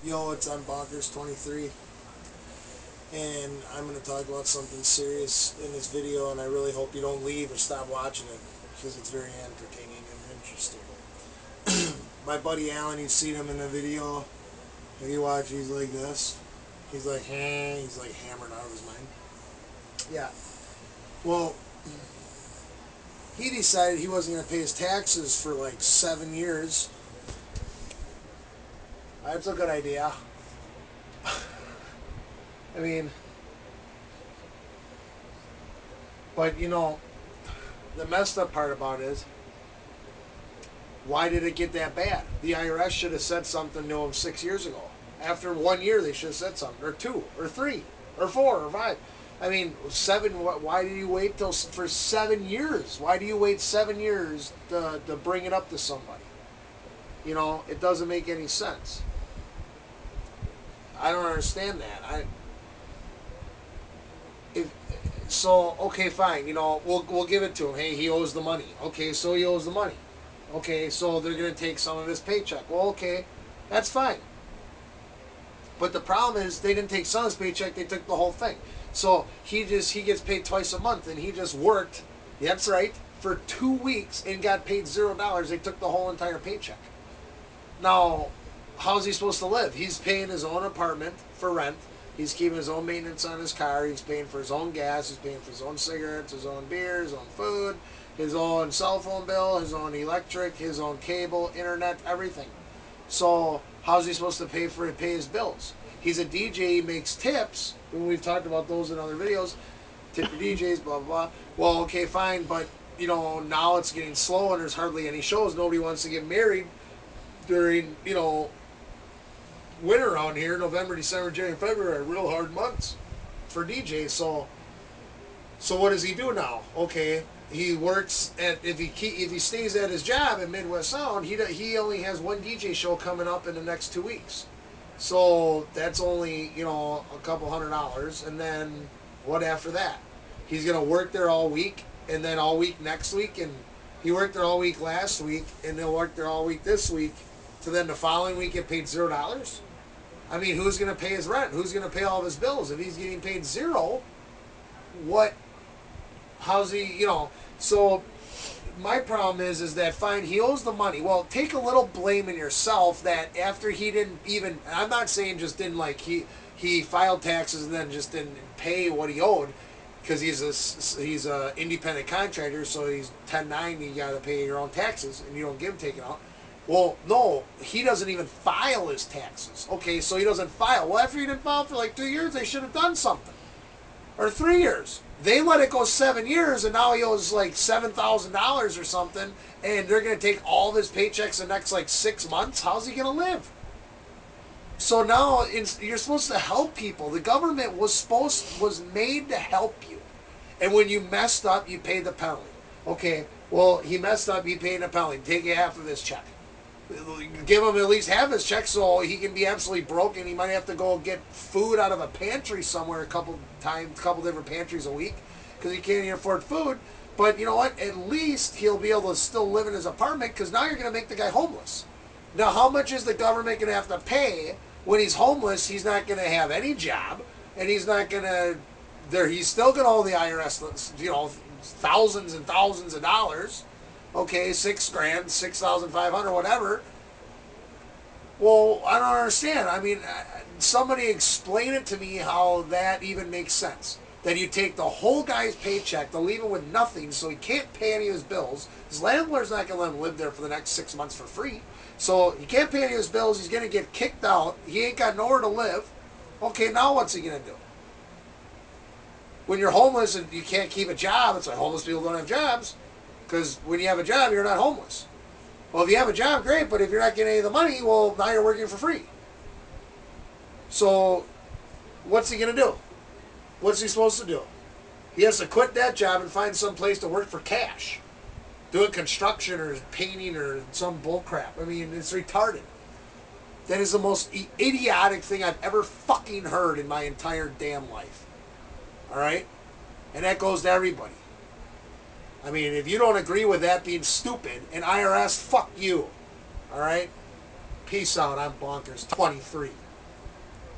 Yo, it's I'm Bonkers 23, and I'm going to talk about something serious in this video, and I really hope you don't leave or stop watching it because it's very entertaining and interesting. My buddy Alan, you've seen him in the video. If you watch, he's like this. He's like, he's like hammered out of his mind. Yeah. Well, he decided he wasn't going to pay his taxes for like 7 years. That's a good idea. I mean, but the messed up part about it is, why did it get that bad? The IRS should have said something to him 6 years ago. After 1 year, they should have said something, or two, or three, or four, or five. I mean, seven. Why do you wait for 7 years? Why do you wait 7 years to bring it up to somebody? It doesn't make any sense. I don't understand that. If so, okay, fine. We'll give it to him. Hey, he owes the money. Okay, so he owes the money. Okay, so they're gonna take some of his paycheck. Well, okay, that's fine. But the problem is they didn't take some of his paycheck; they took the whole thing. So he gets paid twice a month, and he just worked. That's right, for 2 weeks and got paid $0. They took the whole entire paycheck. Now, how's he supposed to live? He's paying his own apartment for rent. He's keeping his own maintenance on his car. He's paying for his own gas. He's paying for his own cigarettes, his own beer, his own food, his own cell phone bill, his own electric, his own cable, internet, everything. So how's he supposed to pay his bills? He's a DJ. He makes tips. We've talked about those in other videos. Tip your DJs, blah, blah, blah. Well, okay, fine, but now it's getting slow and there's hardly any shows. Nobody wants to get married during winter around here. November, December, January, February are real hard months for DJs. So what does he do now? Okay, he works at if he stays at his job at Midwest Sound, he only has one DJ show coming up in the next 2 weeks. So that's only a couple $100, and then what after that? He's gonna work there all week, and then all week next week, and he worked there all week last week, and he'll work there all week this week, to then the following week get paid $0. I mean, who's going to pay his rent? Who's going to pay all of his bills? If he's getting paid zero, what? How's he? So my problem is that fine, he owes the money. Well, take a little blame in yourself that after he didn't even. I'm not saying just didn't like he filed taxes and then just didn't pay what he owed, because he's a independent contractor, so he's 1090. You got to pay your own taxes, and you don't get them taken out. Well, no, he doesn't even file his taxes. Okay, so he doesn't file. Well, after he didn't file for like 2 years, they should have done something. Or 3 years. They let it go 7 years, and now he owes like $7,000 or something, and they're going to take all of his paychecks the next like 6 months. How's he going to live? So now you're supposed to help people. The government was made to help you. And when you messed up, you pay the penalty. Okay, well, he messed up, he paid a penalty. Take half of his check. Give him at least half his check so he can be absolutely broken. He might have to go get food out of a pantry somewhere a couple different pantries a week because he can't even afford food. But you know what? At least he'll be able to still live in his apartment, because now you're going to make the guy homeless. Now, how much is the government going to have to pay when he's homeless? He's not going to have any job, and he's not going to. He's still going to owe the IRS, thousands and thousands of dollars. Okay, $6,000, 6,500, whatever. Well, I don't understand. I mean, somebody explain it to me how that even makes sense. That you take the whole guy's paycheck to leave him with nothing, so he can't pay any of his bills. His landlord's not going to let him live there for the next 6 months for free. So he can't pay any of his bills. He's going to get kicked out. He ain't got nowhere to live. Okay, now what's he going to do? When you're homeless and you can't keep a job, it's like homeless people don't have jobs. Because when you have a job, you're not homeless. Well, if you have a job, great, but if you're not getting any of the money, well, now you're working for free. So what's he going to do? What's he supposed to do? He has to quit that job and find some place to work for cash. Doing construction or painting or some bull crap. I mean, it's retarded. That is the most idiotic thing I've ever fucking heard in my entire damn life. All right? And that goes to everybody. I mean, if you don't agree with that being stupid, and IRS, fuck you. All right? Peace out. I'm Bonkers 23.